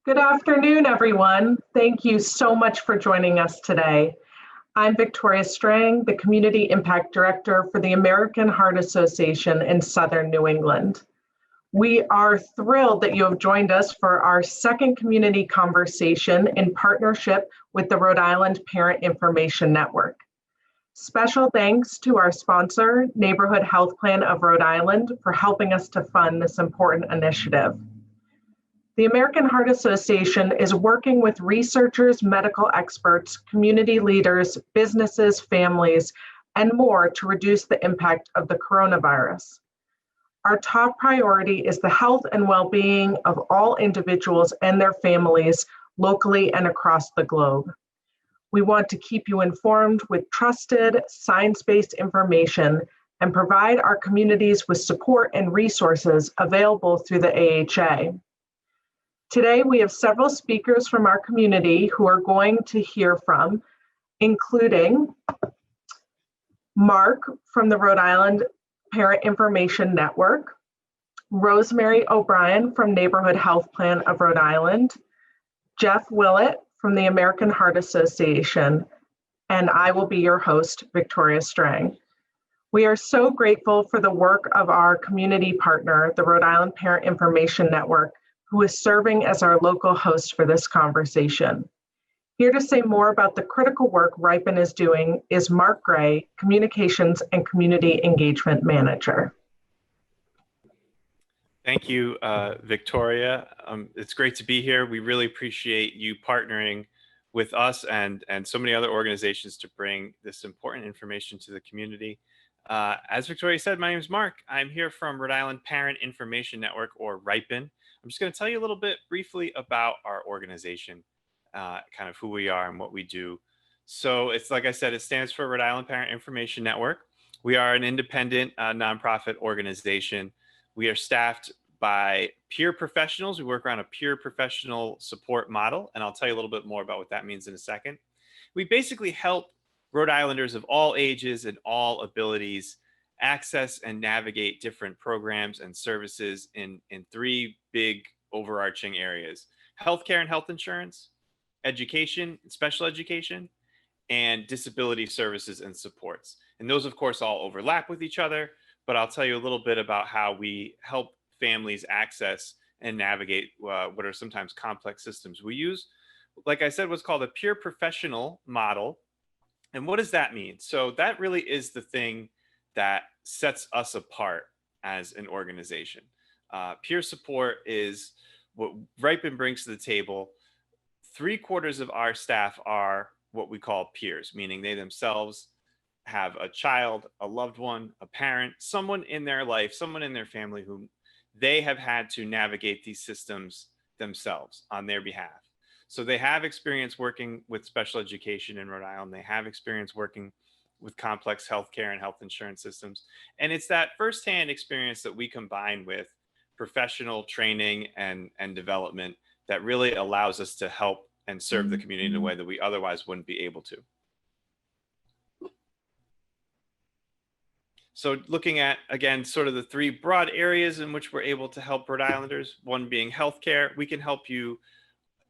Good afternoon, everyone. Thank you so much for joining us today. I'm Victoria Strang, the Community Impact Director for the American Heart Association in Southern New England. We are thrilled that you have joined us for our second community conversation in partnership with the Rhode Island Parent Information Network. Special thanks to our sponsor, Neighborhood Health Plan of Rhode Island, for helping us to fund this important initiative. The American Heart Association is working with researchers, medical experts, community leaders, businesses, families, and more to reduce the impact of the coronavirus. Our top priority is the health and well-being of all individuals and their families locally and across the globe. We want to keep you informed with trusted, science-based information and provide our communities with support and resources available through the AHA. Today, we have several speakers from our community who are going to hear from, including Mark from the Rhode Island Parent Information Network, Rosemary O'Brien from Neighborhood Health Plan of Rhode Island, Jeff Willett from the American Heart Association, and I will be your host, Victoria Strang. We are so grateful for the work of our community partner, the Rhode Island Parent Information Network, who is serving as our local host for this conversation. Here to say more about the critical work Ripen is doing is Mark Gray, Communications and Community Engagement Manager. Thank you, Victoria. It's great to be here. We really appreciate you partnering with us and so many other organizations to bring this important information to the community. As Victoria said, my name is Mark. I'm here from Rhode Island Parent Information Network, or Ripen. I'm just going to tell you a little bit briefly about our organization, kind of who we are and what we do. So it's like I said, it stands for Rhode Island Parent Information Network. We are an independent nonprofit organization. We are staffed by peer professionals. We work around a peer professional support model, and I'll tell you a little bit more about what that means in a second. We basically help Rhode Islanders of all ages and all abilities access and navigate different programs and services in three big overarching areas: healthcare and health insurance, education, special education, and disability services and supports. And those, of course, all overlap with each other, but I'll tell you a little bit about how we help families access and navigate what are sometimes complex systems. We use, like I said, what's called a peer professional model. And what does that mean? So that really is the thing that sets us apart as an organization. Peer support is what Ripen brings to the table. 3/4 of our staff are what we call peers, meaning they themselves have a child, a loved one, a parent, someone in their life, someone in their family whom they have had to navigate these systems themselves on their behalf. So they have experience working with special education in Rhode Island. They have experience working with complex healthcare and health insurance systems. And it's that firsthand experience that we combine with professional training and development that really allows us to help and serve the community in a way that we otherwise wouldn't be able to. So looking at, again, sort of the three broad areas in which we're able to help Rhode Islanders, one being healthcare. We can help you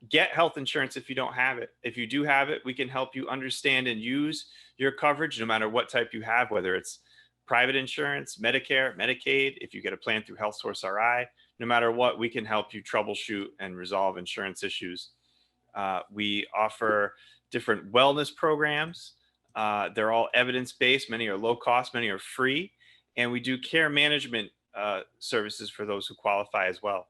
get health insurance if you don't have it. If you do have it, we can help you understand and use your coverage no matter what type you have, whether it's private insurance, Medicare, Medicaid, if you get a plan through HealthSource RI, no matter what, we can help you troubleshoot and resolve insurance issues. We offer different wellness programs. They're all evidence-based. Many are low cost, many are free. And we do care management services for those who qualify as well.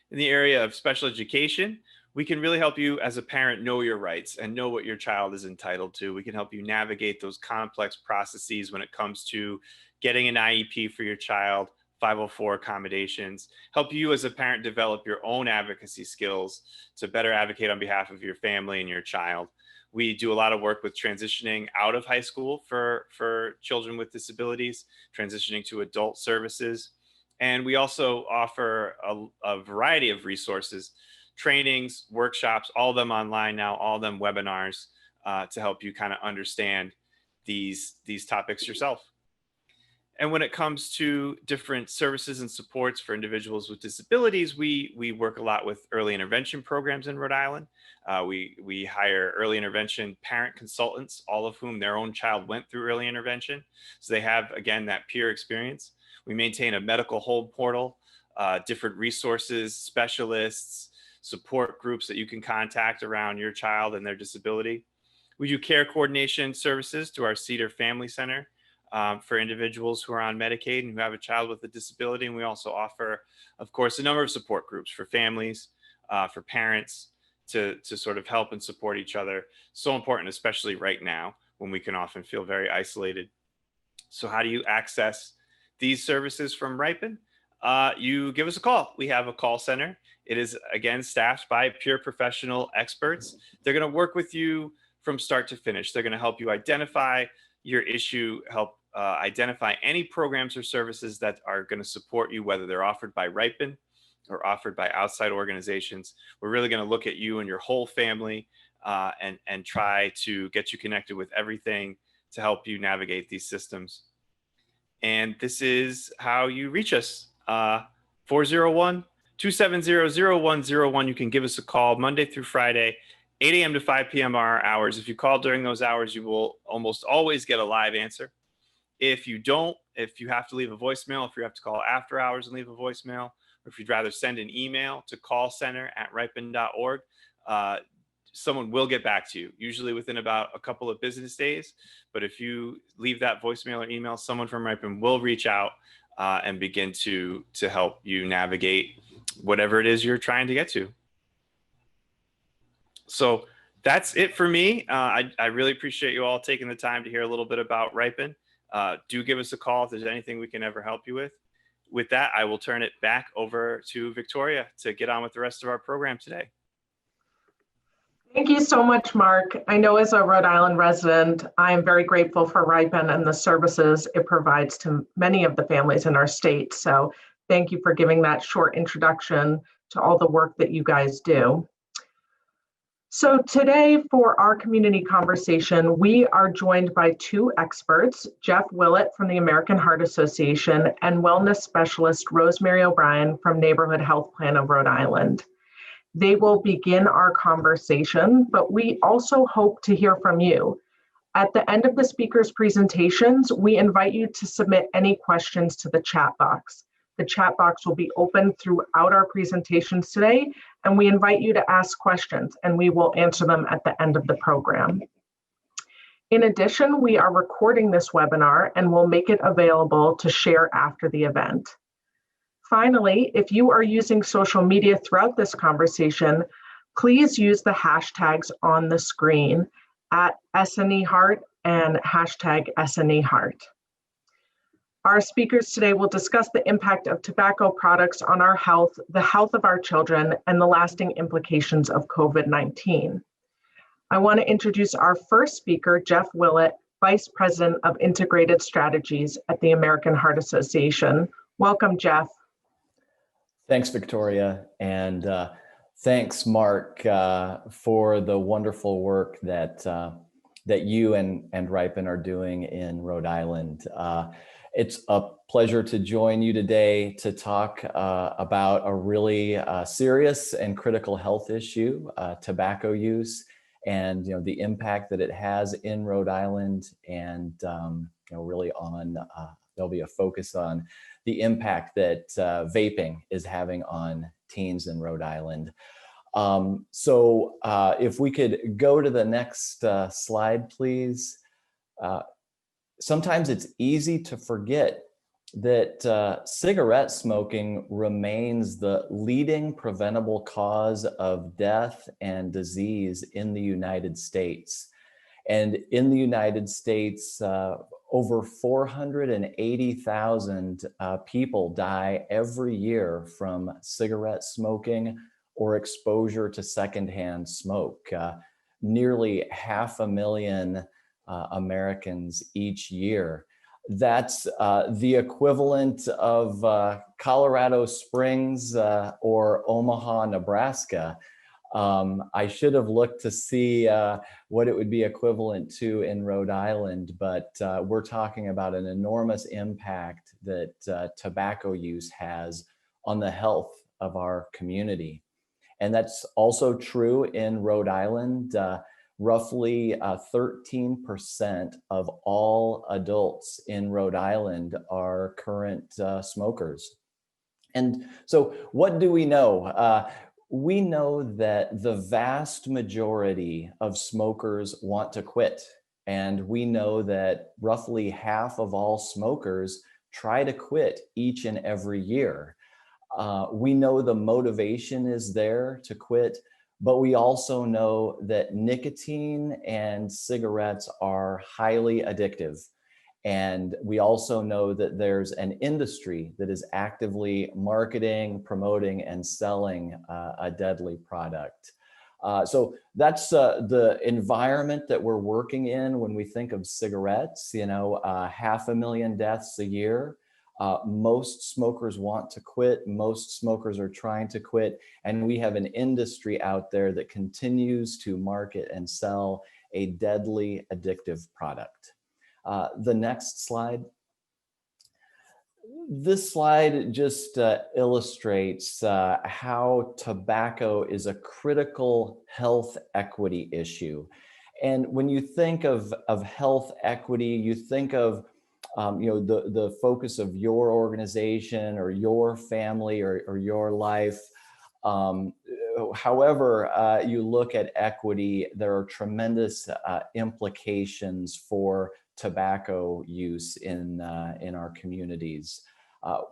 In the area of special education, we can really help you as a parent know your rights and know what your child is entitled to. We can help you navigate those complex processes when it comes to getting an IEP for your child, 504 accommodations, help you as a parent develop your own advocacy skills to better advocate on behalf of your family and your child. We do a lot of work with transitioning out of high school for children with disabilities, transitioning to adult services. And we also offer a variety of resources, trainings, workshops, all of them online now, all of them webinars to help you kind of understand these topics yourself. And when it comes to different services and supports for individuals with disabilities, we work a lot with early intervention programs in Rhode Island. We hire early intervention parent consultants, all of whom their own child went through early intervention. So they have, again, that peer experience. We maintain a medical hold portal, different resources, specialists, support groups that you can contact around your child and their disability. We do care coordination services to our Cedar Family Center for individuals who are on Medicaid and who have a child with a disability. And we also offer, of course, a number of support groups for families, for parents to sort of help and support each other. So important, especially right now when we can often feel very isolated. So how do you access these services from Ripen? You give us a call. We have a call center. It is, again, staffed by peer professional experts. They're going to work with you from start to finish. They're going to help you identify your issue, help identify any programs or services that are going to support you, whether they're offered by Ripen or offered by outside organizations. We're really going to look at you and your whole family and try to get you connected with everything to help you navigate these systems. And this is how you reach us. 401-270-0101. You can give us a call Monday through Friday, 8 a.m. to 5 p.m. are our hours. If you call during those hours, you will almost always get a live answer. If you don't, if you have to leave a voicemail, if you have to call after hours and leave a voicemail, or if you'd rather send an email to callcenter@ripen.org, someone will get back to you, usually within about a couple of business days. But if you leave that voicemail or email, someone from Ripen will reach out and begin to help you navigate whatever it is you're trying to get to. So that's it for me. I really appreciate you all taking the time to hear a little bit about Ripen. Do give us a call if there's anything we can ever help you with. With that, I will turn it back over to Victoria to get on with the rest of our program today. Thank you so much, Mark. I know as a Rhode Island resident, I am very grateful for Ripen and the services it provides to many of the families in our state. So thank you for giving that short introduction to all the work that you guys do. So today for our community conversation, we are joined by two experts, Jeff Willett from the American Heart Association and wellness specialist Rosemary O'Brien from Neighborhood Health Plan of Rhode Island. They will begin our conversation, but we also hope to hear from you. At the end of the speakers' presentations, we invite you to submit any questions to the chat box. The chat box will be open throughout our presentations today, and we invite you to ask questions, and we will answer them at the end of the program. In addition, we are recording this webinar and will make it available to share after the event. Finally, if you are using social media throughout this conversation, please use the hashtags on the screen at SNEHeart and hashtag SNEHeart. Our speakers today will discuss the impact of tobacco products on our health, the health of our children, and the lasting implications of COVID-19. I want to introduce our first speaker, Jeff Willett, Vice President of Integrated Strategies at the American Heart Association. Welcome, Jeff. Thanks, Victoria, and thanks, Mark, for the wonderful work that you and Ripen are doing in Rhode Island. It's a pleasure to join you today to talk about a really serious and critical health issue, tobacco use, and the impact that it has in Rhode Island, and really on there'll be a focus on the impact that vaping is having on teens in Rhode Island. So if we could go to the next slide, please. Sometimes it's easy to forget that cigarette smoking remains the leading preventable cause of death and disease in the United States. And in the United States, over 480,000 people die every year from cigarette smoking or exposure to secondhand smoke. Nearly 500,000 Americans each year. That's the equivalent of Colorado Springs or Omaha, Nebraska. I should have looked to see what it would be equivalent to in Rhode Island, but we're talking about an enormous impact that tobacco use has on the health of our community. And that's also true in Rhode Island. Roughly 13% of all adults in Rhode Island are current smokers. And so what do we know? We know that the vast majority of smokers want to quit. And we know that roughly half of all smokers try to quit each and every year. We know the motivation is there to quit, but we also know that nicotine and cigarettes are highly addictive. And we also know that there's an industry that is actively marketing, promoting, and selling a deadly product. So that's the environment that we're working in when we think of cigarettes. 500,000 deaths a year. Most smokers want to quit. Most smokers are trying to quit. And we have an industry out there that continues to market and sell a deadly addictive product. The next slide. This slide just illustrates how tobacco is a critical health equity issue. And when you think of health equity, you think of the focus of your organization or your family or your life. However you look at equity, there are tremendous implications for tobacco use in our communities.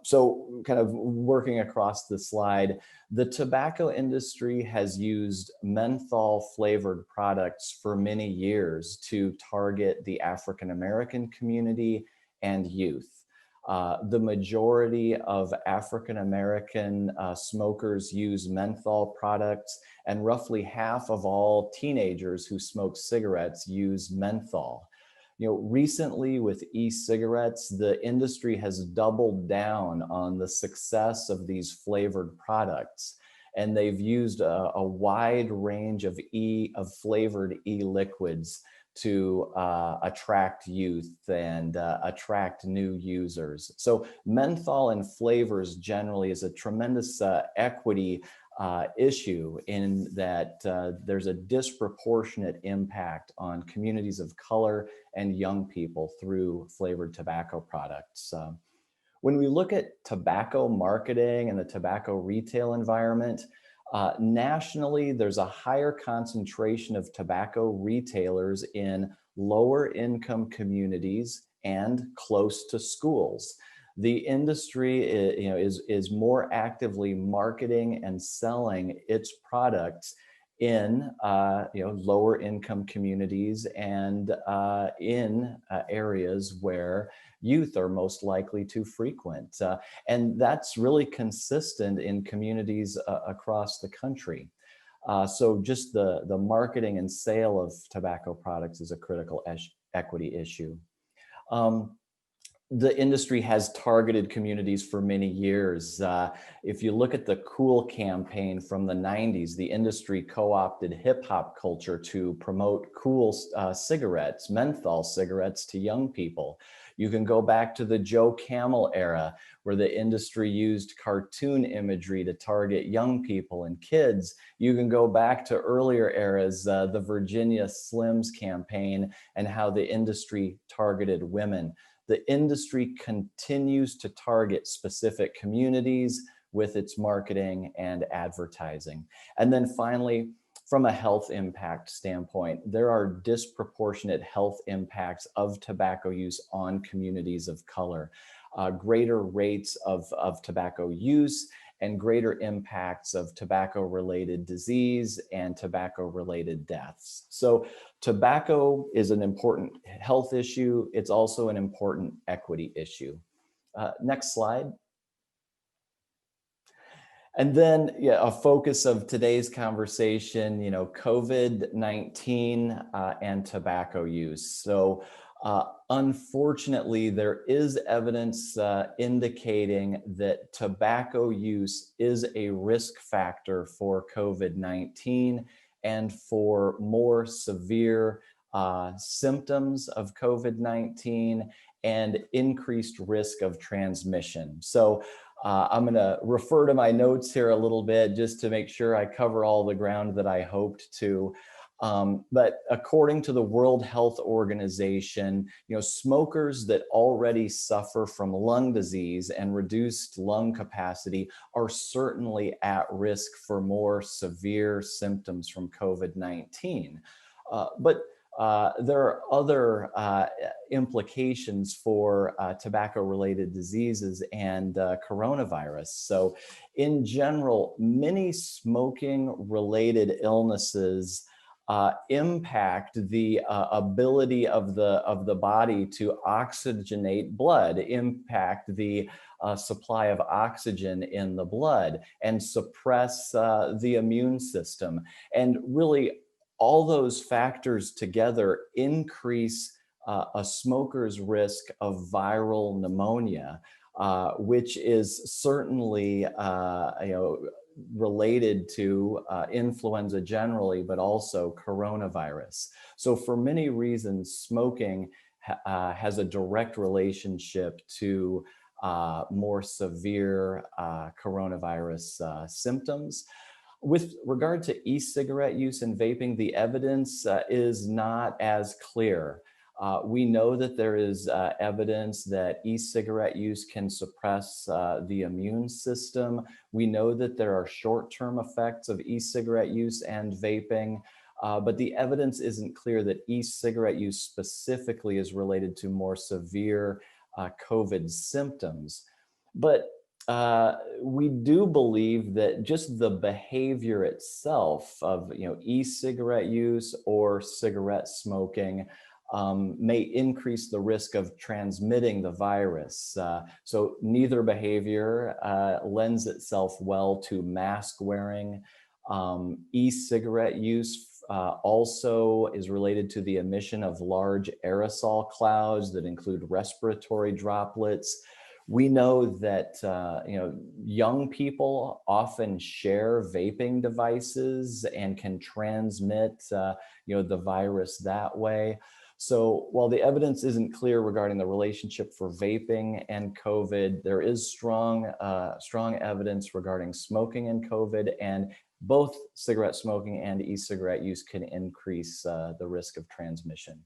So kind of working across the slide, the tobacco industry has used menthol flavored products for many years to target the African American community and youth. The majority of African American smokers use menthol products, and roughly half of all teenagers who smoke cigarettes use menthol. Recently with e-cigarettes, the industry has doubled down on the success of these flavored products. And they've used a wide range of flavored e-liquids to attract youth and attract new users. So menthol and flavors generally is a tremendous equity issue in that there's a disproportionate impact on communities of color and young people through flavored tobacco products. When we look at tobacco marketing and the tobacco retail environment, nationally, there's a higher concentration of tobacco retailers in lower income communities and close to schools. The industry is more actively marketing and selling its products in lower income communities and in areas where youth are most likely to frequent. And that's really consistent in communities across the country. So just the marketing and sale of tobacco products is a critical equity issue. The industry has targeted communities for many years. If you look at the Cool campaign from the 90s, the industry co-opted hip hop culture to promote cool cigarettes, menthol cigarettes to young people. You can go back to the Joe Camel era, where the industry used cartoon imagery to target young people and kids. You can go back to earlier eras, the Virginia Slims campaign, and how the industry targeted women. The industry continues to target specific communities with its marketing and advertising. And then finally, from a health impact standpoint, there are disproportionate health impacts of tobacco use on communities of color, greater rates of tobacco use and greater impacts of tobacco-related disease and tobacco-related deaths. So tobacco is an important health issue. It's also an important equity issue. Next slide. And then a focus of today's conversation, COVID-19 and tobacco use. So Unfortunately, there is evidence indicating that tobacco use is a risk factor for COVID-19 and for more severe symptoms of COVID-19 and increased risk of transmission. So I'm going to refer to my notes here a little bit just to make sure I cover all the ground that I hoped to. But according to the World Health Organization, smokers that already suffer from lung disease and reduced lung capacity are certainly at risk for more severe symptoms from COVID-19. But there are other implications for tobacco-related diseases and coronavirus. So in general, many smoking-related illnesses impact the ability of the body to oxygenate blood, impact the supply of oxygen in the blood, and suppress the immune system. And really, all those factors together increase a smoker's risk of viral pneumonia, which is certainly related to influenza generally, but also coronavirus. So for many reasons, smoking has a direct relationship to more severe coronavirus symptoms. With regard to e-cigarette use and vaping, the evidence is not as clear. We know that there is evidence that e-cigarette use can suppress the immune system. We know that there are short-term effects of e-cigarette use and vaping, but the evidence isn't clear that e-cigarette use specifically is related to more severe COVID symptoms. But we do believe that just the behavior itself of e-cigarette use or cigarette smoking may increase the risk of transmitting the virus. So neither behavior lends itself well to mask wearing. E-cigarette use also is related to the emission of large aerosol clouds that include respiratory droplets. We know that young people often share vaping devices and can transmit the virus that way. So while the evidence isn't clear regarding the relationship for vaping and COVID, there is strong evidence regarding smoking and COVID, and both cigarette smoking and e-cigarette use can increase the risk of transmission.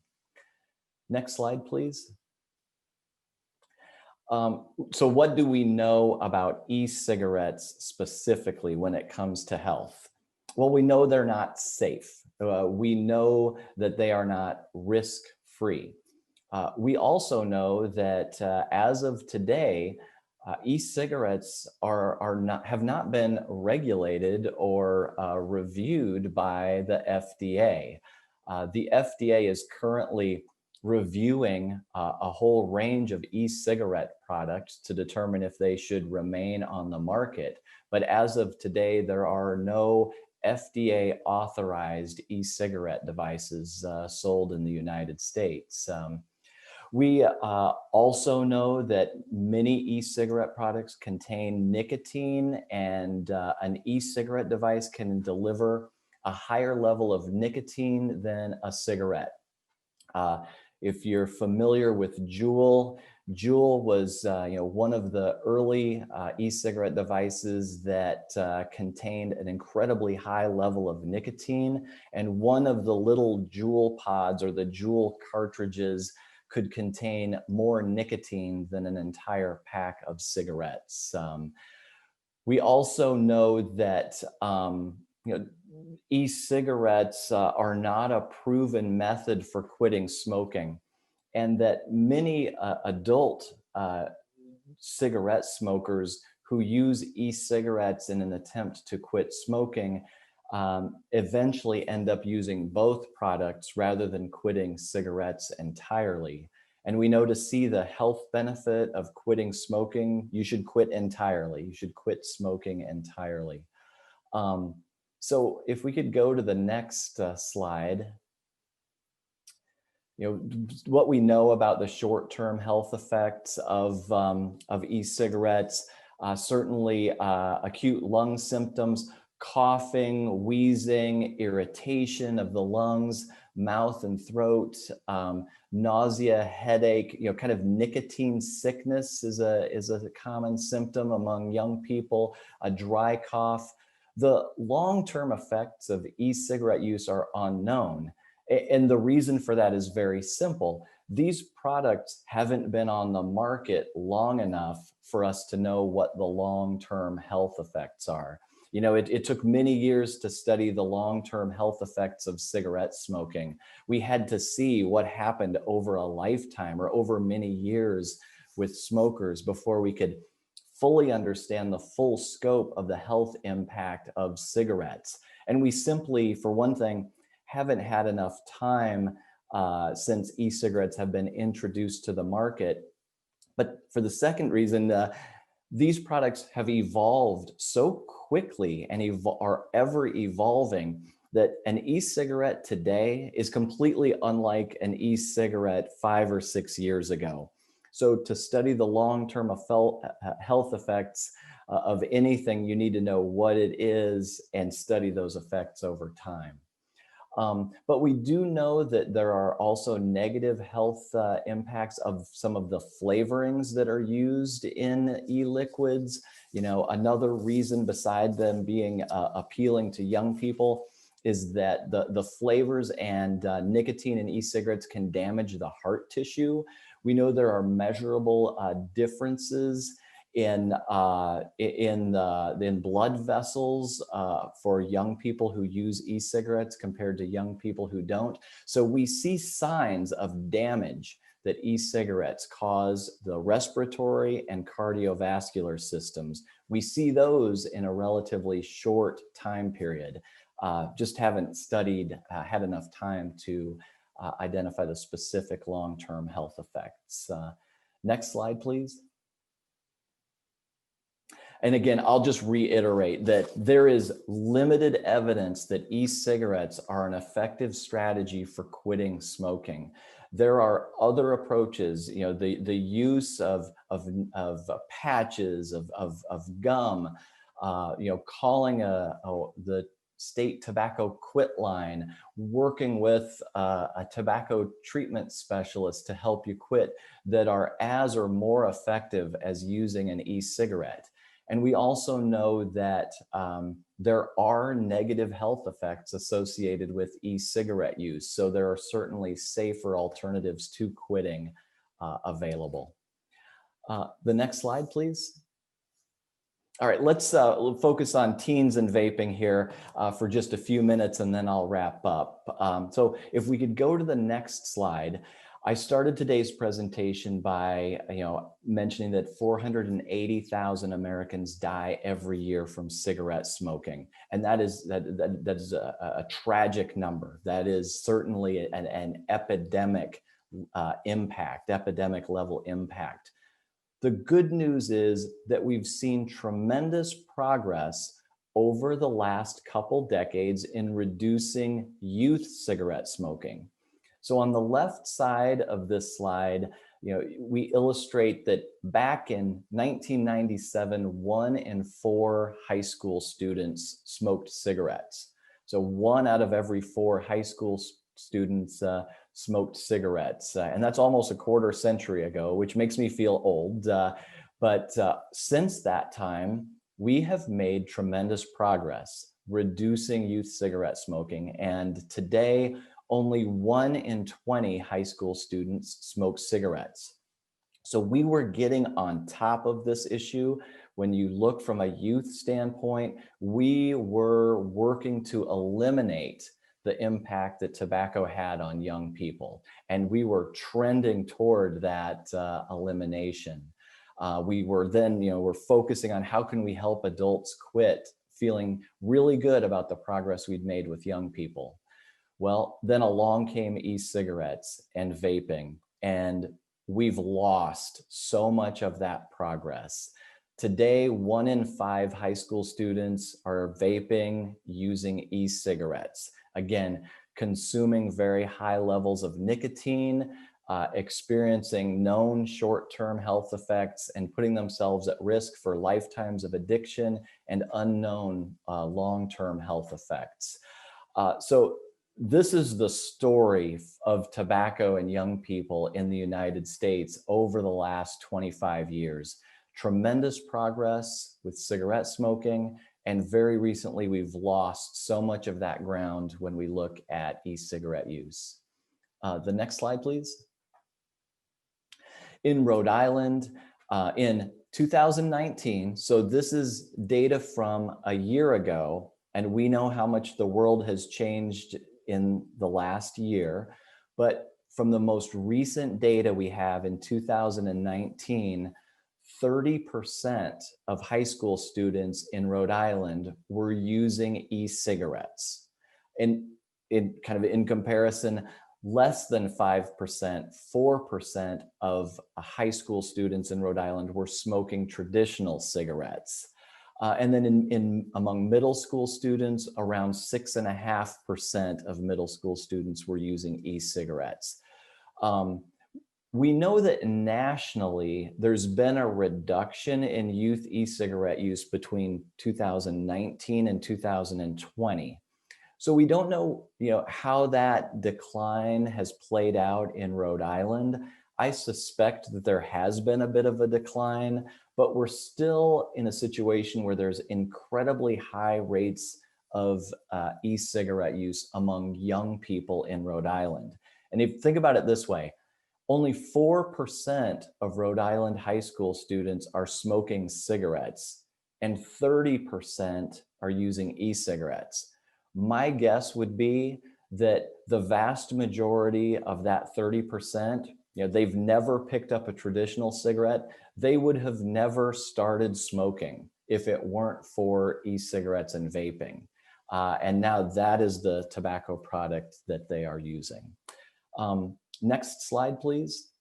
Next slide, please. So what do we know about e-cigarettes specifically when it comes to health? Well, we know they're not safe. We know that they are not risk-free. We also know that as of today, e-cigarettes have not been regulated or reviewed by the FDA. The FDA is currently reviewing a whole range of e-cigarette products to determine if they should remain on the market. But as of today, there are no FDA authorized e-cigarette devices sold in the United States. We also know that many e-cigarette products contain nicotine, and an e-cigarette device can deliver a higher level of nicotine than a cigarette. If you're familiar with Juul, Juul was one of the early e-cigarette devices that contained an incredibly high level of nicotine, and one of the little Juul pods or the Juul cartridges could contain more nicotine than an entire pack of cigarettes. We also know that e-cigarettes are not a proven method for quitting smoking, and that many adult cigarette smokers who use e-cigarettes in an attempt to quit smoking eventually end up using both products rather than quitting cigarettes entirely. And we know to see the health benefit of quitting smoking, you should quit entirely. You should quit smoking entirely. So if we could go to the next slide. what we know about the short-term health effects of e-cigarettes, certainly acute lung symptoms, coughing, wheezing, irritation of the lungs, mouth and throat, nausea, headache, kind of nicotine sickness is a common symptom among young people, a dry cough. The long-term effects of e-cigarette use are unknown. And the reason for that is very simple. These products haven't been on the market long enough for us to know what the long-term health effects are. It took many years to study the long-term health effects of cigarette smoking. We had to see what happened over a lifetime or over many years with smokers before we could fully understand the full scope of the health impact of cigarettes. And we simply, for one thing, haven't had enough time since e-cigarettes have been introduced to the market. But for the second reason, these products have evolved so quickly and are ever evolving that an e-cigarette today is completely unlike an e-cigarette 5 or 6 years ago. So to study the long-term health effects of anything, you need to know what it is and study those effects over time. But we do know that there are also negative health impacts of some of the flavorings that are used in e-liquids. Another reason beside them being appealing to young people is that the flavors and nicotine in e-cigarettes can damage the heart tissue. We know there are measurable differences in blood vessels for young people who use e-cigarettes compared to young people who don't. So we see signs of damage that e-cigarettes cause the respiratory and cardiovascular systems. We see those in a relatively short time period. Just haven't had enough time to identify the specific long-term health effects. Next slide, please. And again, I'll just reiterate that there is limited evidence that e-cigarettes are an effective strategy for quitting smoking. There are other approaches, the use of patches, of gum, calling the state tobacco quit line, working with a tobacco treatment specialist to help you quit, that are as or more effective as using an e-cigarette. And we also know that there are negative health effects associated with e-cigarette use. So there are certainly safer alternatives to quitting available. The next slide, please. All right, let's focus on teens and vaping here for just a few minutes, and then I'll wrap up. So if we could go to the next slide. I started today's presentation by mentioning that 480,000 Americans die every year from cigarette smoking, and that is a tragic number. That is certainly an epidemic impact, epidemic level impact. The good news is that we've seen tremendous progress over the last couple decades in reducing youth cigarette smoking. So on the left side of this slide, we illustrate that back in 1997, 1 in 4 high school students smoked cigarettes. So 1 out of every 4 high school students smoked cigarettes. And that's almost a quarter century ago, which makes me feel old. But since that time, we have made tremendous progress reducing youth cigarette smoking. And today, only 1 in 20 high school students smoke cigarettes. So we were getting on top of this issue. When you look from a youth standpoint, we were working to eliminate the impact that tobacco had on young people. And we were trending toward that elimination. We were then, we're focusing on how can we help adults quit, feeling really good about the progress we'd made with young people. Well, then along came e-cigarettes and vaping, and we've lost so much of that progress. Today, 1 in 5 high school students are vaping using e-cigarettes. Again, consuming very high levels of nicotine, experiencing known short-term health effects, and putting themselves at risk for lifetimes of addiction and unknown long-term health effects. So this is the story of tobacco and young people in the United States over the last 25 years. Tremendous progress with cigarette smoking, and very recently we've lost so much of that ground when we look at e-cigarette use. The next slide, please. In Rhode Island, in 2019, so this is data from a year ago, and we know how much the world has changed in the last year, but from the most recent data we have in 2019, 30% of high school students in Rhode Island were using e-cigarettes. And in comparison, less than 5%, 4% of high school students in Rhode Island were smoking traditional cigarettes. And then among middle school students, around 6.5% of middle school students were using e-cigarettes. We know that nationally, there's been a reduction in youth e-cigarette use between 2019 and 2020. So we don't know, how that decline has played out in Rhode Island. I suspect that there has been a bit of a decline, but we're still in a situation where there's incredibly high rates of e-cigarette use among young people in Rhode Island. And if you think about it this way, only 4% of Rhode Island high school students are smoking cigarettes, and 30% are using e-cigarettes. My guess would be that the vast majority of that 30%, they've never picked up a traditional cigarette. They would have never started smoking if it weren't for e-cigarettes and vaping. And now that is the tobacco product that they are using. Next slide, please.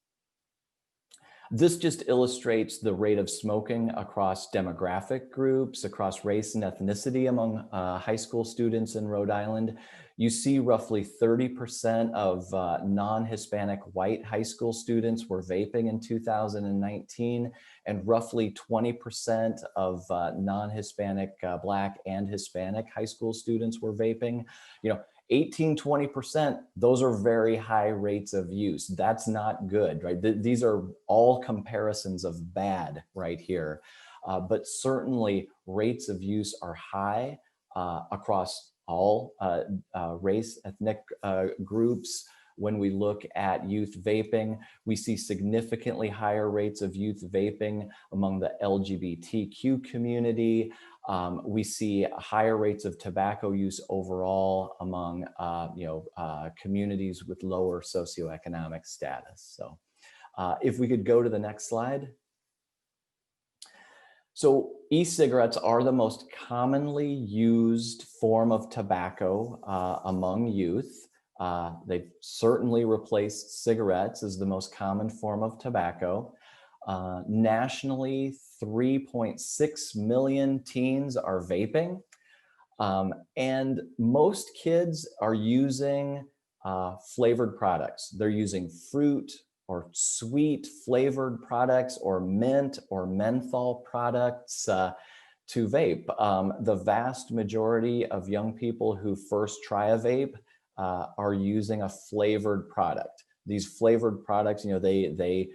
This just illustrates the rate of smoking across demographic groups, across race and ethnicity among high school students in Rhode Island. You see roughly 30% of non-Hispanic white high school students were vaping in 2019, and roughly 20% of non-Hispanic Black and Hispanic high school students were vaping. 18, 20%, those are very high rates of use. That's not good, right? These are all comparisons of bad right here. But certainly rates of use are high across all race, ethnic groups. When we look at youth vaping, we see significantly higher rates of youth vaping among the LGBTQ community. We see higher rates of tobacco use overall among communities with lower socioeconomic status. So if we could go to the next slide. So e-cigarettes are the most commonly used form of tobacco among youth. They've certainly replaced cigarettes as the most common form of tobacco. Nationally, 3.6 million teens are vaping, and most kids are using flavored products. They're using fruit or sweet flavored products or mint or menthol products to vape. The vast majority of young people who first try a vape are using a flavored product. These flavored products, they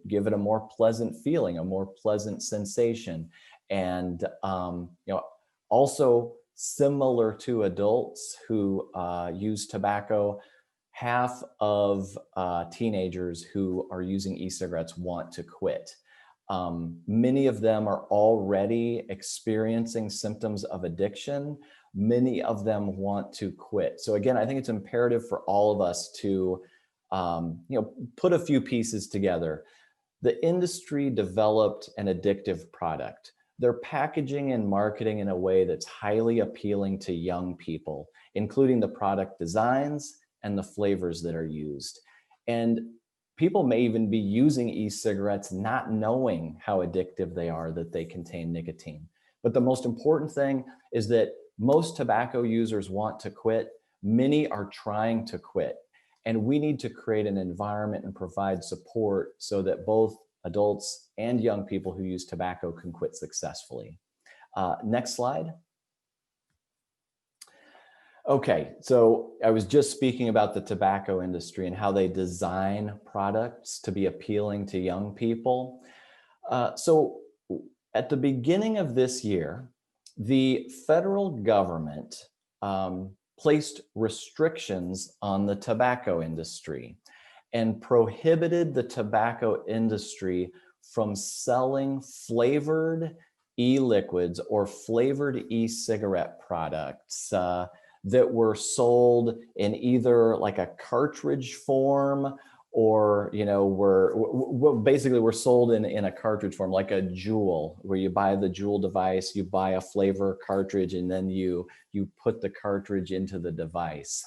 give it a more pleasant feeling, a more pleasant sensation. And, also similar to adults who use tobacco, half of teenagers who are using e-cigarettes want to quit. Many of them are already experiencing symptoms of addiction. Many of them want to quit. So again, I think it's imperative for all of us to put a few pieces together. The industry developed an addictive product. They're packaging and marketing in a way that's highly appealing to young people, including the product designs and the flavors that are used. And people may even be using e-cigarettes not knowing how addictive they are, that they contain nicotine. But the most important thing is that most tobacco users want to quit, Many are trying to quit, and we need to create an environment and provide support so that both adults and young people who use tobacco can quit successfully. Next slide. Okay, so I was just speaking about the tobacco industry and how they design products to be appealing to young people. So at the beginning of this year, the federal government placed restrictions on the tobacco industry and prohibited the tobacco industry from selling flavored e-liquids or flavored e-cigarette products that were sold in either like a cartridge form or, you know, basically were sold in a cartridge form, like a Juul, where you buy the Juul device, you buy a flavor cartridge, and then you put the cartridge into the device.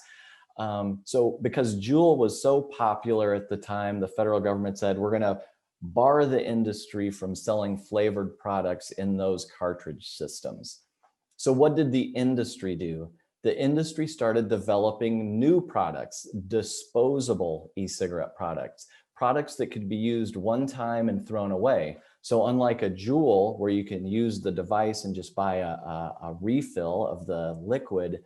So because Juul was so popular at the time, the federal government said, we're going to bar the industry from selling flavored products in those cartridge systems. So what did the industry do? The industry started developing new products, disposable e-cigarette products, products that could be used one time and thrown away. So unlike a Juul, where you can use the device and just buy a refill of the liquid,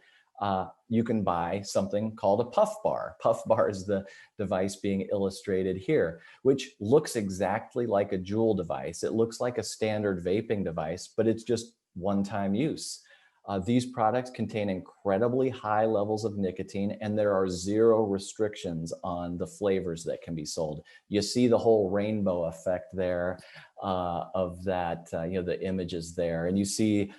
you can buy something called a puff bar. Puff bar is the device being illustrated here, which looks exactly like a Juul device. It looks like a standard vaping device, but it's just one-time use. These products contain incredibly high levels of nicotine, and there are zero restrictions on the flavors that can be sold. You see the whole rainbow effect there of that, you know, the images there. And you see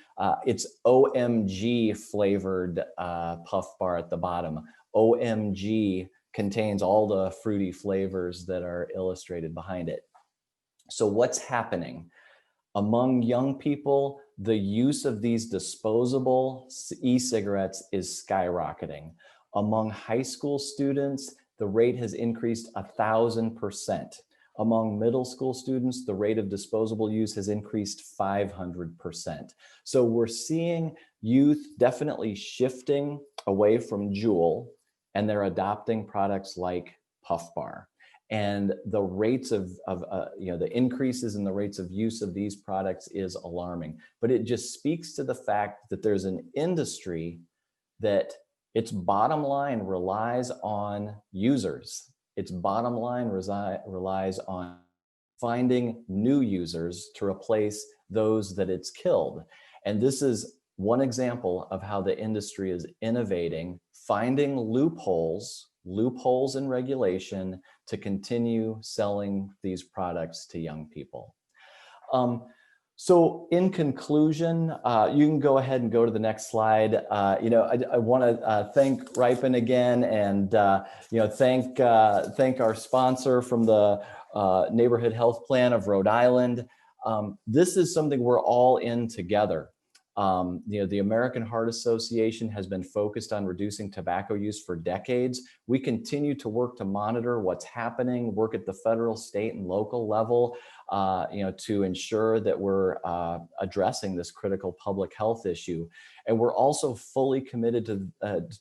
it's OMG flavored puff bar at the bottom. OMG contains all the fruity flavors that are illustrated behind it. So what's happening? Among young people, the use of these disposable e-cigarettes is skyrocketing. Among high school students, the rate has increased 1,000%. Among middle school students, the rate of disposable use has increased 500%. So we're seeing youth definitely shifting away from Juul, and they're adopting products like Puff Bar. And the rates of you know, the increases in the rates of use of these products is alarming. But it just speaks to the fact that there's an industry that its bottom line relies on users. Its bottom line relies on finding new users to replace those that it's killed. And this is one example of how the industry is innovating, finding loopholes in regulation to continue selling these products to young people. So in conclusion, you can go ahead and go to the next slide. You know, I want to thank Ripen again, and you know, thank our sponsor from the Neighborhood Health Plan of Rhode Island. This is something we're all in together. You know, the American Heart Association has been focused on reducing tobacco use for decades. We continue to work to monitor what's happening, work at the federal, state, and local level, you know, to ensure that we're addressing this critical public health issue. And we're also fully committed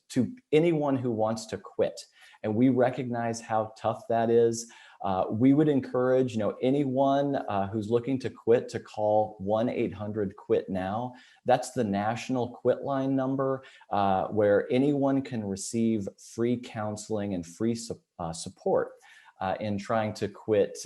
to anyone who wants to quit. And we recognize how tough that is. We would encourage, you know, anyone who's looking to quit to call 1-800-QUIT-NOW. That's the national quit line number, where anyone can receive free counseling and free support in trying to quit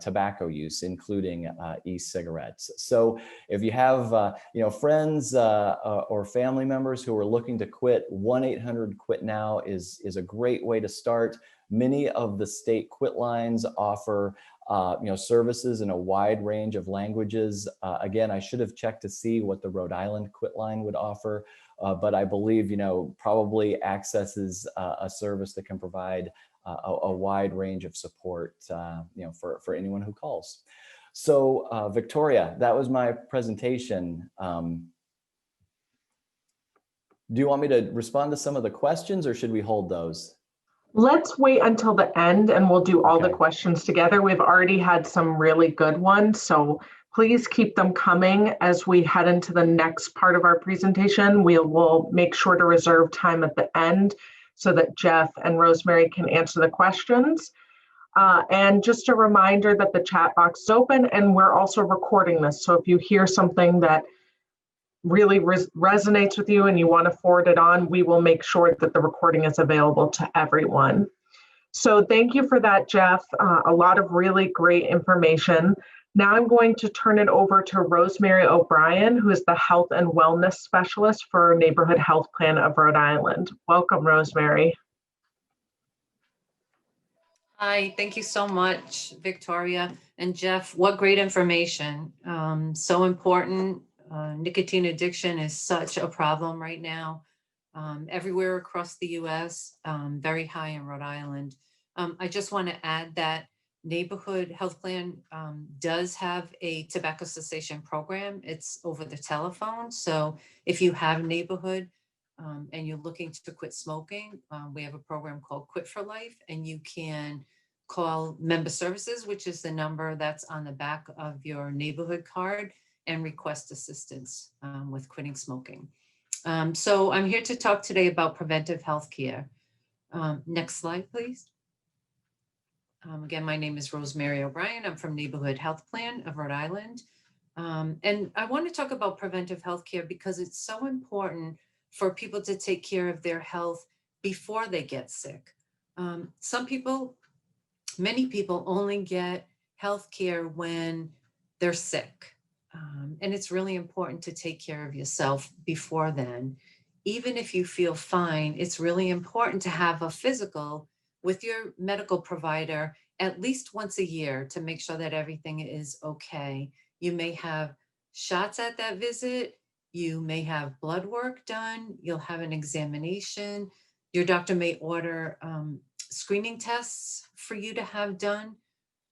tobacco use, including e-cigarettes. So if you have you know, friends or family members who are looking to quit, 1-800-QUIT-NOW is a great way to start. Many of the state quit lines offer you know, services in a wide range of languages. Again, I should have checked to see what the Rhode Island quit line would offer, but I believe, you know, probably accesses a service that can provide a wide range of support, you know, for anyone who calls. So Victoria, that was my presentation. Do you want me to respond to some of the questions, or should we hold those? Let's wait until the end and we'll do all Okay. the questions together. We've already had some really good ones, so please keep them coming as we head into the next part of our presentation. We will make sure to reserve time at the end so that Jeff and Rosemary can answer the questions. And just a reminder that the chat box is open and we're also recording this. So if you hear something that really resonates with you and you want to forward it on, we will make sure that the recording is available to everyone. So thank you for that, Jeff. A lot of really great information. Now I'm going to turn it over to Rosemary O'Brien, who is the Health and Wellness Specialist for Neighborhood Health Plan of Rhode Island. Welcome, Rosemary. Hi, thank you so much, Victoria and Jeff. What great information. So important. Nicotine addiction is such a problem right now, everywhere across the US, very high in Rhode Island. I just want to add that Neighborhood Health Plan does have a tobacco cessation program. It's over the telephone. So if you have Neighborhood and you're looking to quit smoking, we have a program called Quit for Life, and you can call Member Services, which is the number that's on the back of your neighborhood card, and request assistance with quitting smoking. So I'm here to talk today about preventive health care. Next slide, please. Again, my name is Rosemary O'Brien. I'm from Neighborhood Health Plan of Rhode Island. And I want to talk about preventive health care because it's so important for people to take care of their health before they get sick. Many people only get health care when they're sick. And it's really important to take care of yourself before then. Even if you feel fine, it's really important to have a physical with your medical provider at least once a year to make sure that everything is okay. You may have shots at that visit. You may have blood work done. You'll have an examination. Your doctor may order screening tests for you to have done.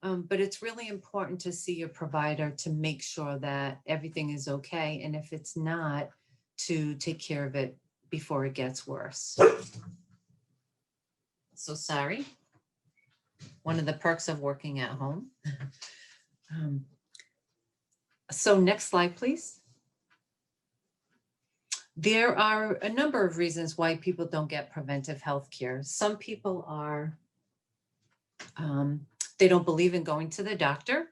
But it's really important to see your provider to make sure that everything is okay. And if it's not, to take care of it before it gets worse. So sorry. One of the perks of working at home. So next slide, please. There are a number of reasons why people don't get preventive health care. Some people are, they don't believe in going to the doctor.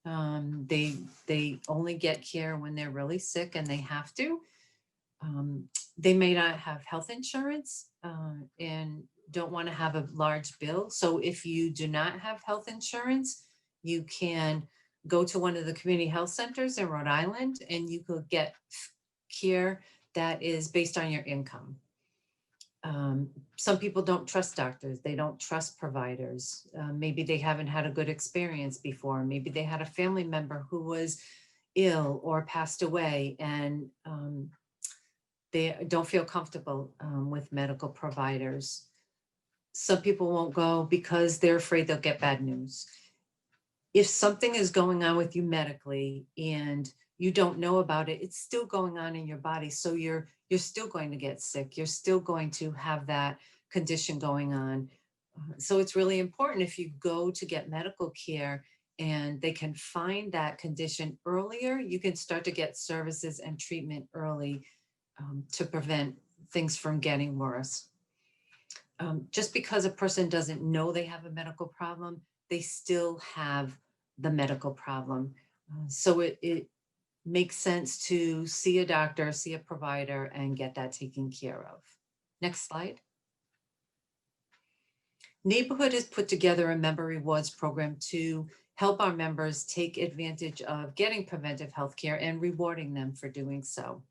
They only get care when they're really sick and they have to. They may not have health insurance and don't want to have a large bill. So if you do not have health insurance, you can go to one of the community health centers in Rhode Island and you could get care that is based on your income. Some people don't trust doctors. They don't trust providers. Maybe they haven't had a good experience before. Maybe they had a family member who was ill or passed away and they don't feel comfortable with medical providers. Some people won't go because they're afraid they'll get bad news. If something is going on with you medically and you don't know about it, it's still going on in your body. So you're still going to get sick. You're still going to have that condition going on. So it's really important if you go to get medical care and they can find that condition earlier, you can start to get services and treatment early to prevent things from getting worse. Just because a person doesn't know they have a medical problem, they still have the medical problem. So it makes sense to see a doctor, see a provider, and get that taken care of. Next slide. Neighborhood has put together a member rewards program to help our members take advantage of getting preventive health care and rewarding them for doing so.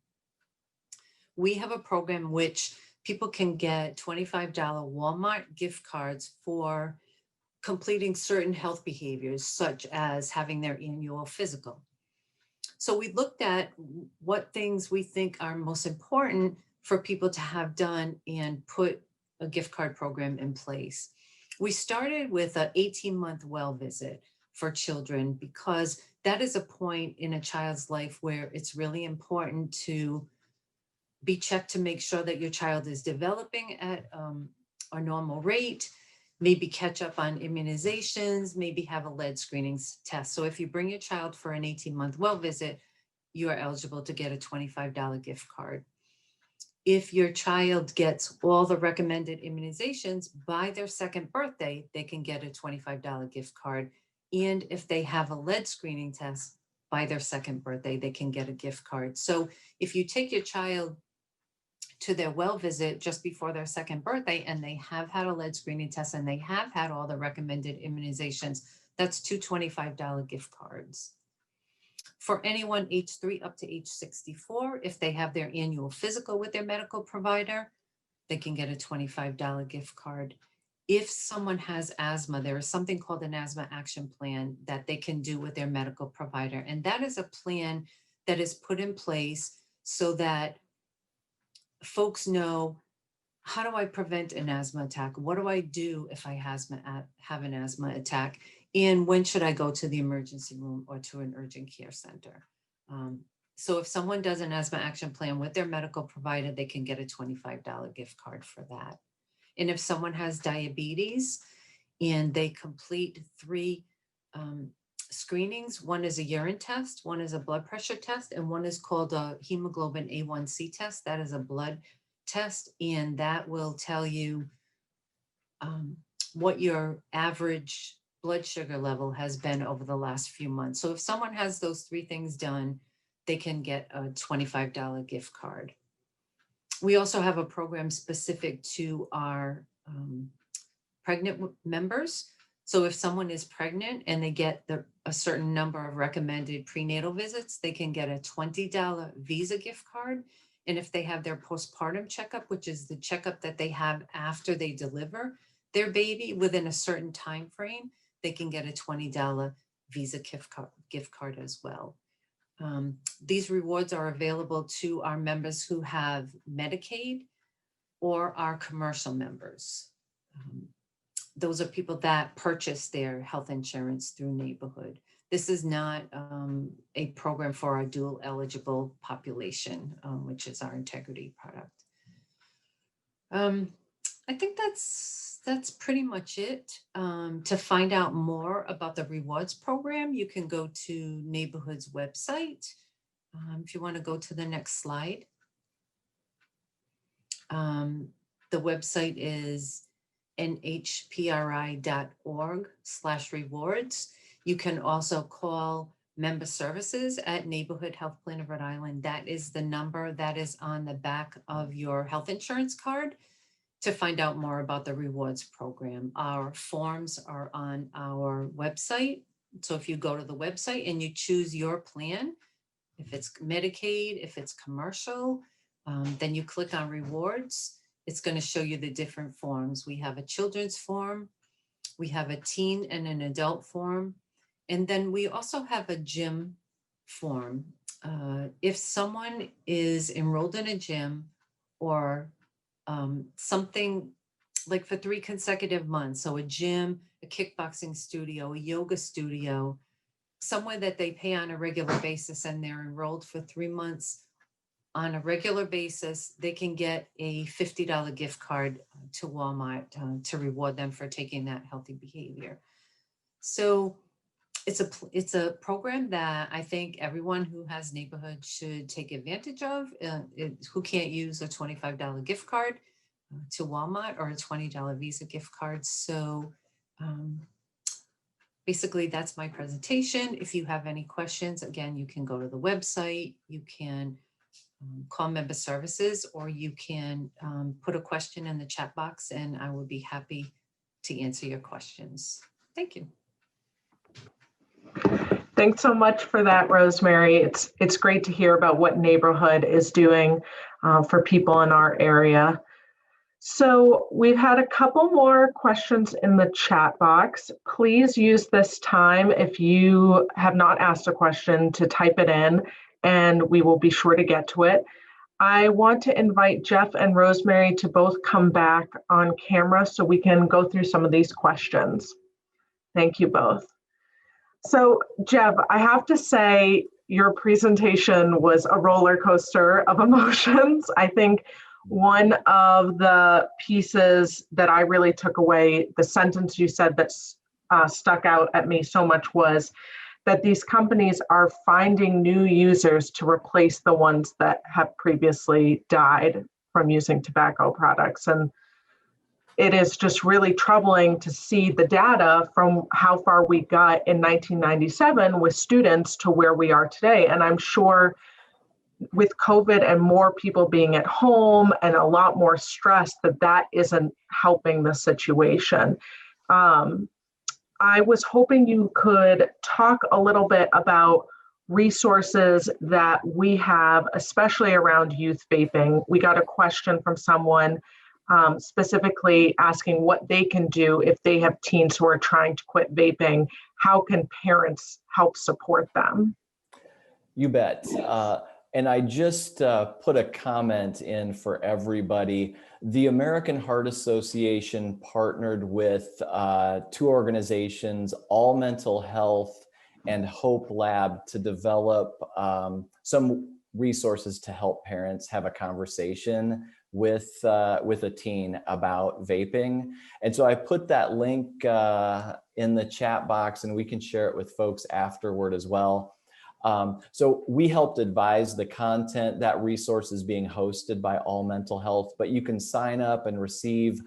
We have a program which people can get $25 Walmart gift cards for completing certain health behaviors, such as having their annual physical. So we looked at what things we think are most important for people to have done and put a gift card program in place. We started with an 18-month well visit for children because that is a point in a child's life where it's really important to be checked to make sure that your child is developing at a normal rate, maybe catch up on immunizations, maybe have a lead screening test. So if you bring your child for an 18-month well visit, you are eligible to get a $25 gift card. if your child gets all the recommended immunizations by their second birthday, they can get a $25 gift card. And if they have a lead screening test by their second birthday, they can get a gift card. So if you take your child to their well visit just before their second birthday and they have had a lead screening test and they have had all the recommended immunizations, that's two $25 gift cards. For anyone age 3 up to age 64, if they have their annual physical with their medical provider, they can get a $25 gift card. If someone has asthma, there is something called an asthma action plan that they can do with their medical provider. And that is a plan that is put in place so that folks know, how do I prevent an asthma attack? What do I do if I have an asthma attack? And when should I go to the emergency room or to an urgent care center? So if someone does an asthma action plan with their medical provider, they can get a $25 gift card for that. And if someone has diabetes and they complete 3 screenings, one is a urine test, one is a blood pressure test, and one is called a hemoglobin A1C test. That is a blood test, and that will tell you what your average blood sugar level has been over the last few months. So if someone has those 3 things done, they can get a $25 gift card. We also have a program specific to our pregnant members. So if someone is pregnant and they get a certain number of recommended prenatal visits, they can get a $20 Visa gift card. And if they have their postpartum checkup, which is the checkup that they have after they deliver their baby within a certain time frame, they can get a $20 Visa gift card as well. These rewards are available to our members who have Medicaid or our commercial members. Those are people that purchase their health insurance through Neighborhood. This is not a program for our dual eligible population, which is our integrity product. I think that's pretty much it. To find out more about the rewards program, you can go to Neighborhood's website. If you want to go to the next slide. The website is nhpri.org/rewards. You can also call member services at Neighborhood Health Plan of Rhode Island. That is the number that is on the back of your health insurance card to find out more about the rewards program. Our forms are on our website. So if you go to the website and you choose your plan, if it's Medicaid, if it's commercial, then you click on rewards. It's going to show you the different forms. We have a children's form, we have a teen and an adult form, and then we also have a gym form. If someone is enrolled in a gym or something like for 3 consecutive months, so a gym, a kickboxing studio, a yoga studio, somewhere that they pay on a regular basis and they're enrolled for 3 months, on a regular basis, they can get a $50 gift card to Walmart to reward them for taking that healthy behavior. So it's a program that I think everyone who has Neighborhood should take advantage of. Who can't use a $25 gift card to Walmart or a $20 Visa gift card. So basically that's my presentation. If you have any questions, again, you can go to the website, you can call member services, or you can put a question in the chat box and I will be happy to answer your questions. Thank you. Thanks so much for that, Rosemary. It's great to hear about what Neighborhood is doing for people in our area. So we've had a couple more questions in the chat box. Please use this time, if you have not asked a question, to type it in, and we will be sure to get to it. I want to invite Jeff and Rosemary to both come back on camera so we can go through some of these questions. Thank you both. So Jeff, I have to say your presentation was a roller coaster of emotions. I think one of the pieces that I really took away, the sentence you said that stuck out at me so much, was that these companies are finding new users to replace the ones that have previously died from using tobacco products. And it is just really troubling to see the data from how far we got in 1997 with students to where we are today. And I'm sure with COVID and more people being at home and a lot more stress, that isn't helping the situation. I was hoping you could talk a little bit about resources that we have, especially around youth vaping. We got a question from someone specifically asking what they can do if they have teens who are trying to quit vaping. How can parents help support them? You bet. And I just put a comment in for everybody. The American Heart Association partnered with two organizations, All Mental Health and Hope Lab, to develop some resources to help parents have a conversation with a teen about vaping. And so I put that link in the chat box, and we can share it with folks afterward as well. So we helped advise the content. That resource is being hosted by All Mental Health, but you can sign up and receive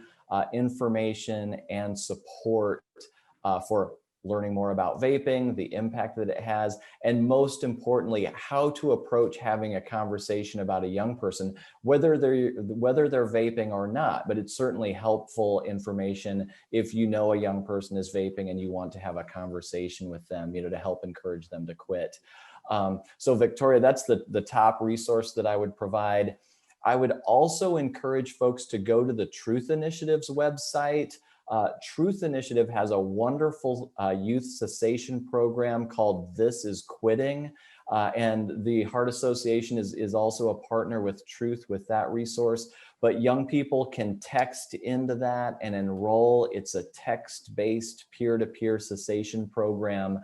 information and support for learning more about vaping, the impact that it has, and most importantly, how to approach having a conversation about a young person, whether they're vaping or not. But it's certainly helpful information if you know a young person is vaping and you want to have a conversation with them, to help encourage them to quit. So Victoria, that's the top resource that I would provide. I would also encourage folks to go to the Truth Initiative's website. Truth Initiative has a wonderful youth cessation program called This Is Quitting. And the Heart Association is also a partner with Truth with that resource. But young people can text into that and enroll. It's a text-based peer-to-peer cessation program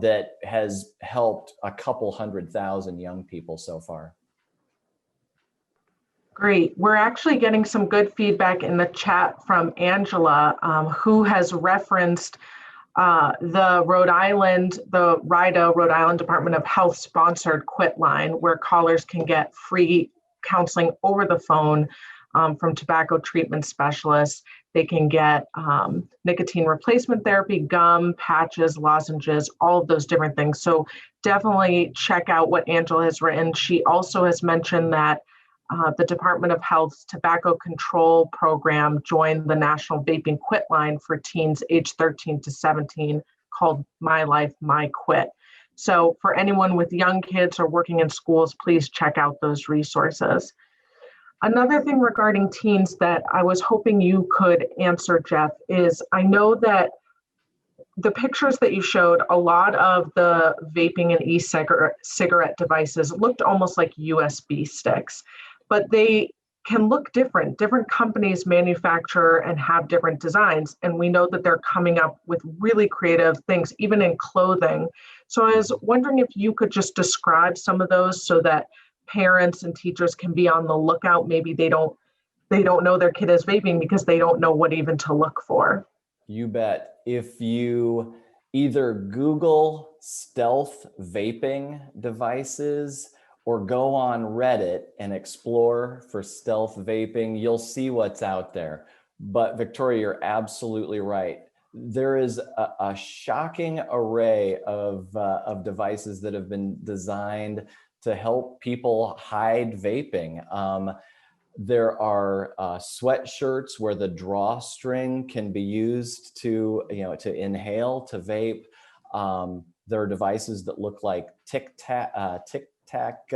that has helped a couple 100,000 young people so far. Great. We're actually getting some good feedback in the chat from Angela, who has referenced the Rhode Island Department of Health sponsored Quit Line, where callers can get free counseling over the phone from tobacco treatment specialists. They can get nicotine replacement therapy, gum, patches, lozenges, all of those different things. So definitely check out what Angela has written. She also has mentioned that the Department of Health's tobacco control program joined the National Vaping Quit Line for teens aged 13 to 17 called My Life, My Quit. So for anyone with young kids or working in schools, please check out those resources. Another thing regarding teens that I was hoping you could answer, Jeff, is I know that the pictures that you showed, a lot of the vaping and e-cigarette devices looked almost like USB sticks, but they can look different. Different companies manufacture and have different designs, and we know that they're coming up with really creative things, even in clothing. So I was wondering if you could just describe some of those so that parents and teachers can be on the lookout. Maybe they don't know their kid is vaping because they don't know what even to look for. You bet. If you either Google stealth vaping devices or go on Reddit and explore for stealth vaping, you'll see what's out there. But Victoria, you're absolutely right. There is a shocking array of devices that have been designed to help people hide vaping. There are sweatshirts where the drawstring can be used to inhale, to vape. There are devices that look like Tic Tac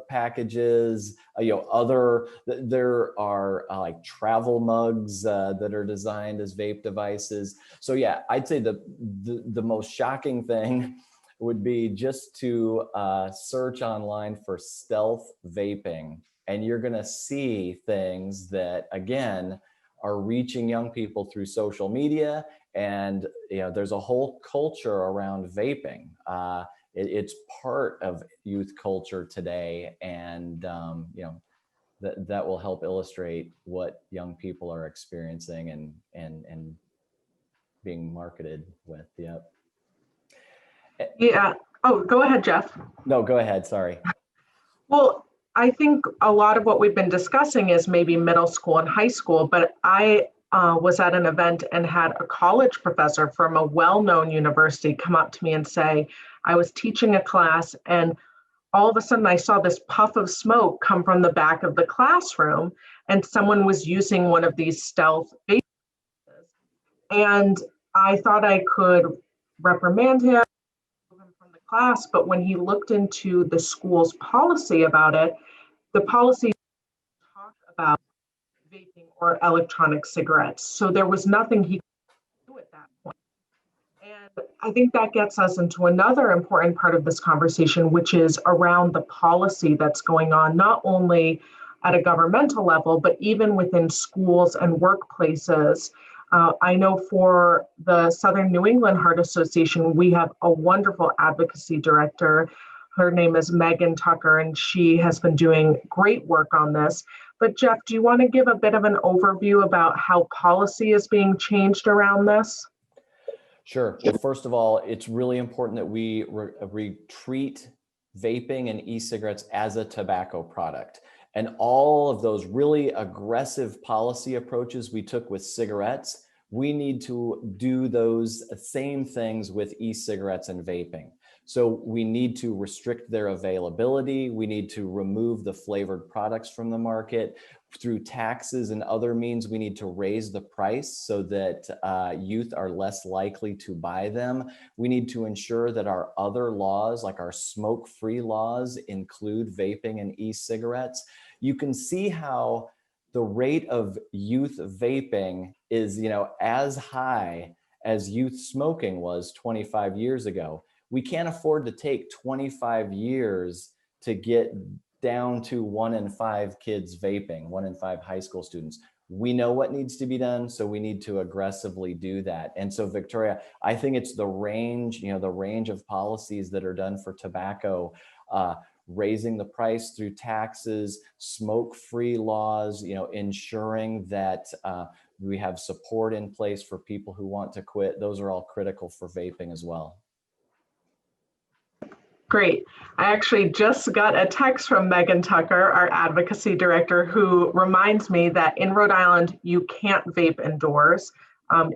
packages. There are like travel mugs that are designed as vape devices. So yeah, I'd say the most shocking thing would be just to search online for stealth vaping. And you're going to see things that, again, are reaching young people through social media. And there's a whole culture around vaping. It's part of youth culture today. And that will help illustrate what young people are experiencing and being marketed with. Yep. Yeah. Oh, go ahead, Jeff. No, go ahead. Sorry. Well, I think a lot of what we've been discussing is maybe middle school and high school, but I was at an event and had a college professor from a well-known university come up to me and say, I was teaching a class and all of a sudden I saw this puff of smoke come from the back of the classroom and someone was using one of these stealth vaping devices. And I thought I could reprimand him from the class, but when he looked into the school's policy about it, the policy talked about vaping or electronic cigarettes. So there was nothing he could do at that point. And I think that gets us into another important part of this conversation, which is around the policy that's going on, not only at a governmental level, but even within schools and workplaces. I know for the Southern New England Heart Association, we have a wonderful advocacy director. Her name is Megan Tucker, and she has been doing great work on this. But Jeff, do you want to give a bit of an overview about how policy is being changed around this? Sure. Well, first of all, it's really important that we treat vaping and e-cigarettes as a tobacco product. And all of those really aggressive policy approaches we took with cigarettes, we need to do those same things with e-cigarettes and vaping. So we need to restrict their availability. We need to remove the flavored products from the market. Through taxes and other means, we need to raise the price so that youth are less likely to buy them. We need to ensure that our other laws, like our smoke-free laws, include vaping and e-cigarettes. You can see how the rate of youth vaping is, as high as youth smoking was 25 years ago. We can't afford to take 25 years to get down to 1 in 5 kids vaping, 1 in 5 high school students. We know what needs to be done, so we need to aggressively do that. And so, Victoria, I think it's the range of policies that are done for tobacco, raising the price through taxes, smoke-free laws, ensuring that we have support in place for people who want to quit. Those are all critical for vaping as well. Great. I actually just got a text from Megan Tucker, our advocacy director, who reminds me that in Rhode Island, you can't vape indoors.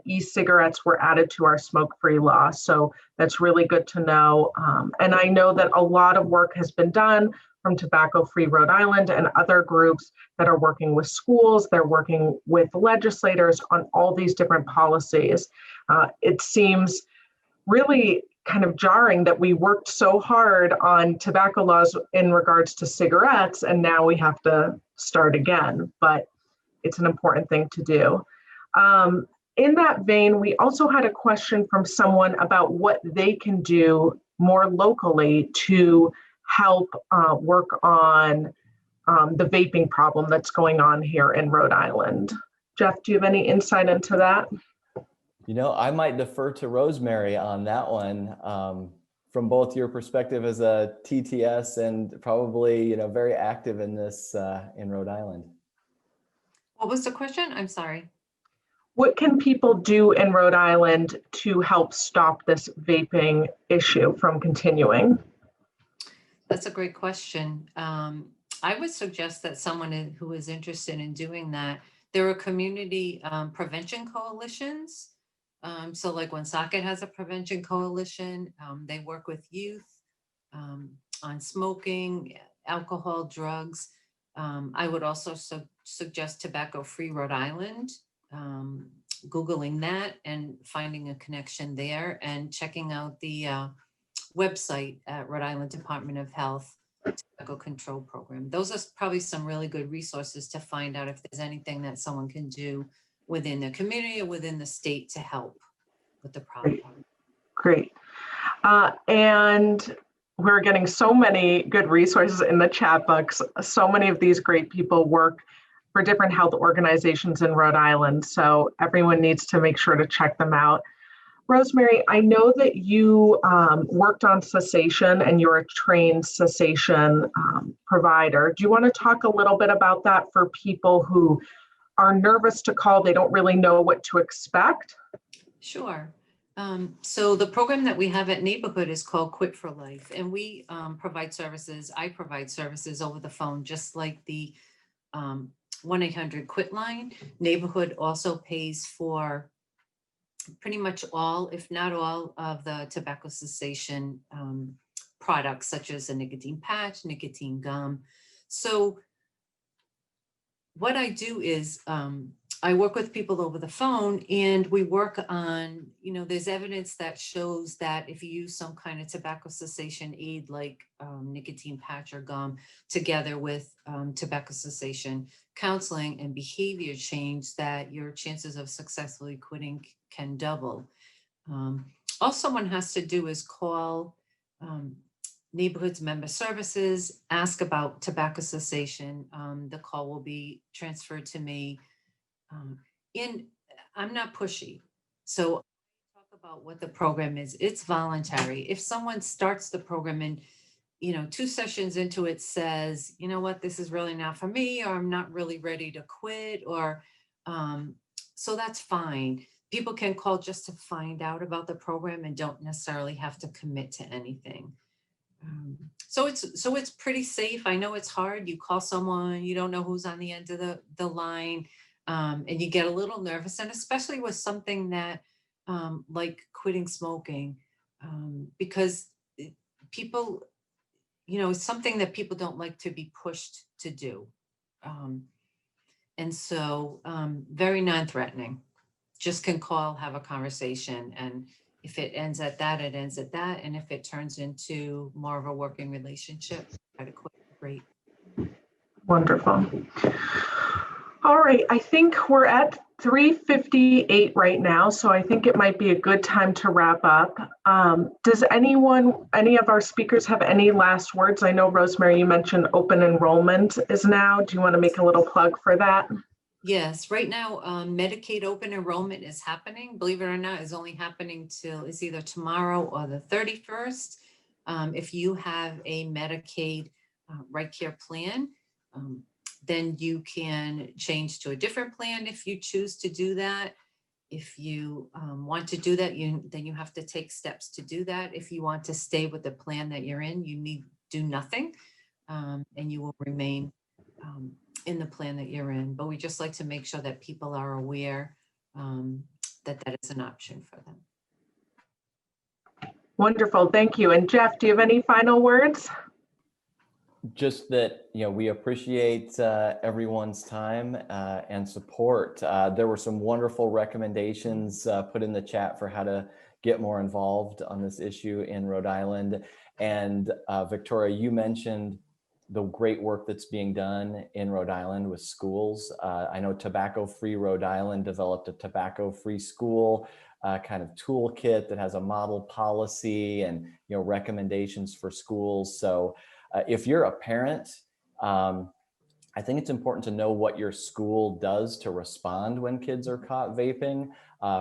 E-cigarettes were added to our smoke-free law. So that's really good to know. And I know that a lot of work has been done from Tobacco Free Rhode Island and other groups that are working with schools. They're working with legislators on all these different policies. It seems really kind of jarring that we worked so hard on tobacco laws in regards to cigarettes, and now we have to start again, but it's an important thing to do. In that vein, we also had a question from someone about what they can do more locally to help work on the vaping problem that's going on here in Rhode Island. Jeff, do you have any insight into that? I might defer to Rosemary on that one, from both your perspective as a TTS and probably, very active in this in Rhode Island. What was the question? I'm sorry. What can people do in Rhode Island to help stop this vaping issue from continuing? That's a great question. I would suggest that someone who is interested in doing that, there are community prevention coalitions. So like Woonsocket has a prevention coalition. They work with youth on smoking, alcohol, drugs. I would also suggest Tobacco Free Rhode Island, Googling that and finding a connection there and checking out the website at Rhode Island Department of Health Tobacco Control Program. Those are probably some really good resources to find out if there's anything that someone can do within the community or within the state to help with the problem. Great. And we're getting so many good resources in the chat box. So many of these great people work for different health organizations in Rhode Island. So everyone needs to make sure to check them out. Rosemary, I know that you worked on cessation and you're a trained cessation provider. Do you want to talk a little bit about that for people who are nervous to call? They don't really know what to expect. Sure. So the program that we have at Neighborhood is called Quit for Life, and we provide services. I provide services over the phone, just like the 1-800-QUIT line. Neighborhood also pays for pretty much all, if not all, of the tobacco cessation products, such as a nicotine patch, nicotine gum. So what I do is I work with people over the phone, and we work on, there's evidence that shows that if you use some kind of tobacco cessation aid like nicotine patch or gum together with tobacco cessation counseling and behavior change, that your chances of successfully quitting can double. All someone has to do is call Neighborhoods Member Services, ask about tobacco cessation. The call will be transferred to me. I'm not pushy. So talk about what the program is. It's voluntary. If someone starts the program and, 2 sessions into it says, you know what, this is really not for me, or I'm not really ready to quit, or so that's fine. People can call just to find out about the program and don't necessarily have to commit to anything. So it's pretty safe. I know it's hard. You call someone, you don't know who's on the end of the line, and you get a little nervous, and especially with something that like quitting smoking, because people, it's something that people don't like to be pushed to do. And so very non-threatening. Just can call, have a conversation, and if it ends at that, it ends at that. And if it turns into more of a working relationship, try to quit. Great. Wonderful. All right, I think we're at 3:58 right now, so I think it might be a good time to wrap up. Does any of our speakers have any last words? I know, Rosemary, you mentioned open enrollment is now. Do you want to make a little plug for that? Yes, right now, Medicaid open enrollment is happening. Believe it or not, it's only happening till it's either tomorrow or the 31st. If you have a Medicaid Right Care plan, then you can change to a different plan if you choose to do that. If you want to do that, then you have to take steps to do that. If you want to stay with the plan that you're in, you need do nothing, and you will remain in the plan that you're in. But we just like to make sure that people are aware that that is an option for them. Wonderful, thank you. And Jeff, do you have any final words? Just that, we appreciate everyone's time and support. There were some wonderful recommendations put in the chat for how to get more involved on this issue in Rhode Island. And Victoria, you mentioned the great work that's being done in Rhode Island with schools. I know Tobacco Free Rhode Island developed a tobacco-free school kind of toolkit that has a model policy and recommendations for schools. So if you're a parent, I think it's important to know what your school does to respond when kids are caught vaping.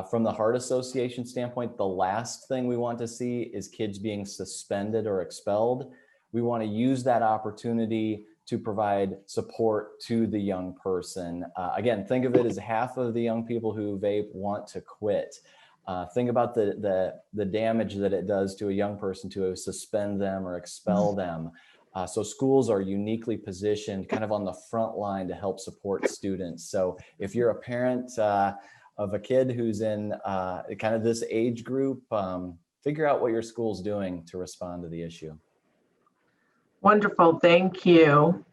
From the Heart Association standpoint, the last thing we want to see is kids being suspended or expelled. We want to use that opportunity to provide support to the young person. Again, think of it as half of the young people who vape want to quit. Think about the damage that it does to a young person to suspend them or expel them. So schools are uniquely positioned kind of on the front line to help support students. So if you're a parent of a kid who's in kind of this age group, figure out what your school's doing to respond to the issue. Wonderful, thank you.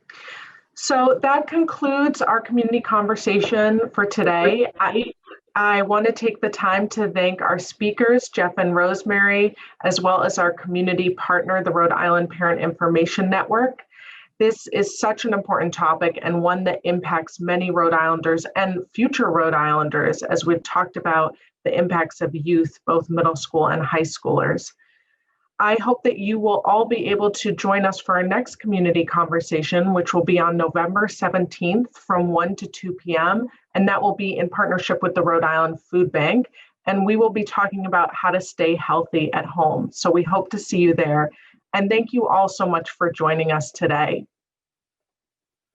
So that concludes our community conversation for today. I want to take the time to thank our speakers, Jeff and Rosemary, as well as our community partner, the Rhode Island Parent Information Network. This is such an important topic and one that impacts many Rhode Islanders and future Rhode Islanders, as we've talked about the impacts of youth, both middle school and high schoolers. I hope that you will all be able to join us for our next community conversation, which will be on November 17th from 1 to 2 p.m. And that will be in partnership with the Rhode Island Food Bank. And we will be talking about how to stay healthy at home. So we hope to see you there. And thank you all so much for joining us today.